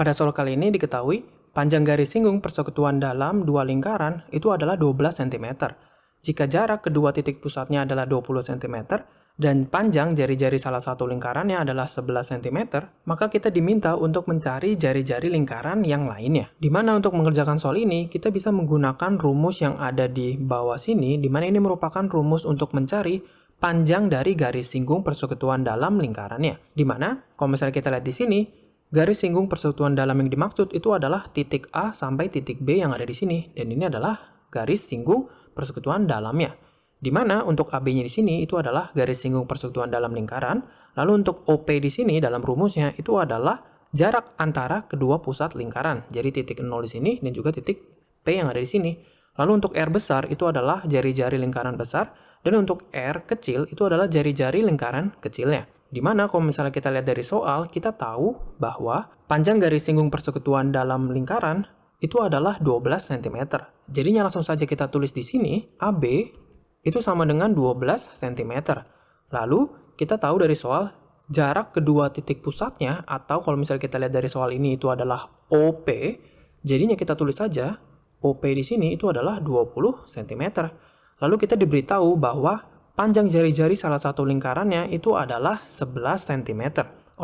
Pada soal kali ini diketahui, panjang garis singgung persekutuan dalam dua lingkaran itu adalah 12 cm. Jika jarak kedua titik pusatnya adalah 20 cm, dan panjang jari-jari salah satu lingkarannya adalah 11 cm, maka kita diminta untuk mencari jari-jari lingkaran yang lainnya. Dimana untuk mengerjakan soal ini, kita bisa menggunakan rumus yang ada di bawah sini, dimana ini merupakan rumus untuk mencari panjang dari garis singgung persekutuan dalam lingkarannya. Dimana, kalau misalnya kita lihat di sini, garis singgung persekutuan dalam yang dimaksud itu adalah titik A sampai titik B yang ada di sini, dan ini adalah garis singgung persekutuan dalamnya. Di mana untuk AB-nya di sini itu adalah garis singgung persekutuan dalam lingkaran, lalu untuk OP di sini dalam rumusnya itu adalah jarak antara kedua pusat lingkaran. Jadi titik 0 di sini dan juga titik P yang ada di sini. Lalu untuk R besar itu adalah jari-jari lingkaran besar, dan untuk R kecil itu adalah jari-jari lingkaran kecilnya. Dimana kalau misalnya kita lihat dari soal, kita tahu bahwa panjang garis singgung persekutuan dalam lingkaran itu adalah 12 cm. Jadinya langsung saja kita tulis di sini, AB itu sama dengan 12 cm. Lalu kita tahu dari soal, jarak kedua titik pusatnya, atau kalau misalnya kita lihat dari soal ini itu adalah OP, jadinya kita tulis saja, OP di sini itu adalah 20 cm. Lalu kita diberitahu bahwa panjang jari-jari salah satu lingkarannya itu adalah 11 cm.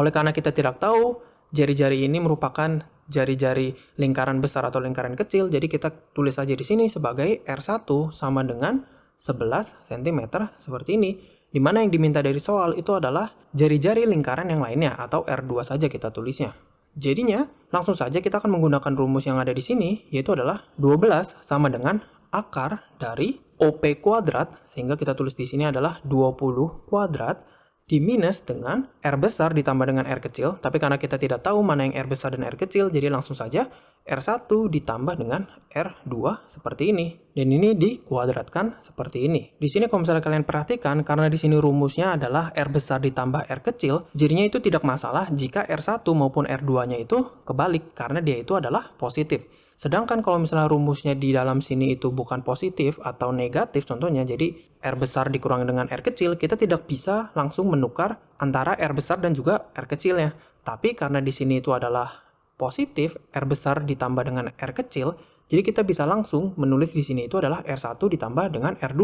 Oleh karena kita tidak tahu jari-jari ini merupakan jari-jari lingkaran besar atau lingkaran kecil, jadi kita tulis saja di sini sebagai R1 sama dengan 11 cm seperti ini. Dimana yang diminta dari soal itu adalah jari-jari lingkaran yang lainnya, atau R2 saja kita tulisnya. Jadinya, langsung saja kita akan menggunakan rumus yang ada di sini, yaitu adalah 12 sama dengan akar dari OP kuadrat, sehingga kita tulis di sini adalah 20 kuadrat, diminus dengan R besar ditambah dengan R kecil, tapi karena kita tidak tahu mana yang R besar dan R kecil, jadi langsung saja R1 ditambah dengan R2 seperti ini. Dan ini dikuadratkan seperti ini. Di sini kalau misalnya kalian perhatikan, karena di sini rumusnya adalah R besar ditambah R kecil, jadinya itu tidak masalah jika R1 maupun R2-nya itu kebalik, karena dia itu adalah positif. Sedangkan kalau misalnya rumusnya di dalam sini itu bukan positif atau negatif contohnya, jadi R besar dikurangi dengan R kecil, kita tidak bisa langsung menukar antara R besar dan juga R kecilnya. Tapi karena di sini itu adalah positif, R besar ditambah dengan R kecil, jadi kita bisa langsung menulis di sini itu adalah R1 ditambah dengan R2,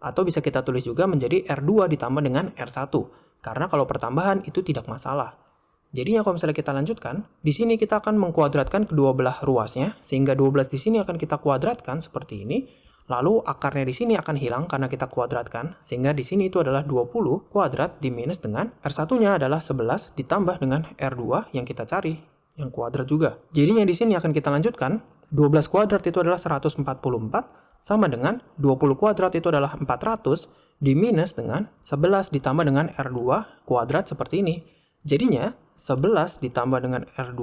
atau bisa kita tulis juga menjadi R2 ditambah dengan R1. Karena kalau pertambahan itu tidak masalah. Jadinya kalau misalnya kita lanjutkan, di sini kita akan mengkuadratkan kedua belah ruasnya, sehingga 12 di sini akan kita kuadratkan seperti ini. Lalu akarnya di sini akan hilang karena kita kuadratkan, sehingga di sini itu adalah 20 kuadrat diminus dengan R1-nya adalah 11 ditambah dengan R2 yang kita cari, yang kuadrat juga. Jadinya di sini akan kita lanjutkan, 12 kuadrat itu adalah 144, sama dengan 20 kuadrat itu adalah 400, diminus dengan 11 ditambah dengan R2 kuadrat seperti ini. Jadinya, 11 ditambah dengan R2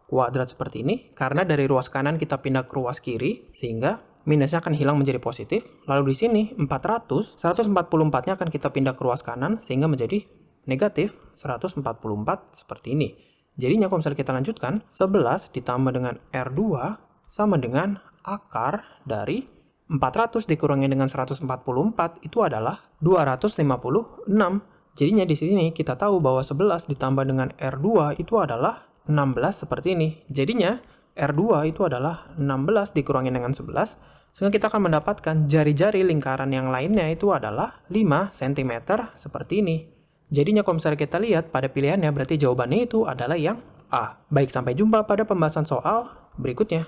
kuadrat seperti ini, karena dari ruas kanan kita pindah ke ruas kiri, sehingga minusnya akan hilang menjadi positif. Lalu di sini 400, 144-nya akan kita pindah ke ruas kanan, sehingga menjadi negatif 144 seperti ini. Jadinya kalau misalnya kita lanjutkan, 11 ditambah dengan R2 sama dengan akar dari 400 dikurangi dengan 144 itu adalah 256. Jadinya di sini kita tahu bahwa 11 ditambah dengan R2 itu adalah 16 seperti ini. Jadinya R2 itu adalah 16 dikurangi dengan 11, sehingga kita akan mendapatkan jari-jari lingkaran yang lainnya itu adalah 5 cm seperti ini. Jadinya kalau misalnya kita lihat pada pilihannya, berarti jawabannya itu adalah yang A. Baik, sampai jumpa pada pembahasan soal berikutnya.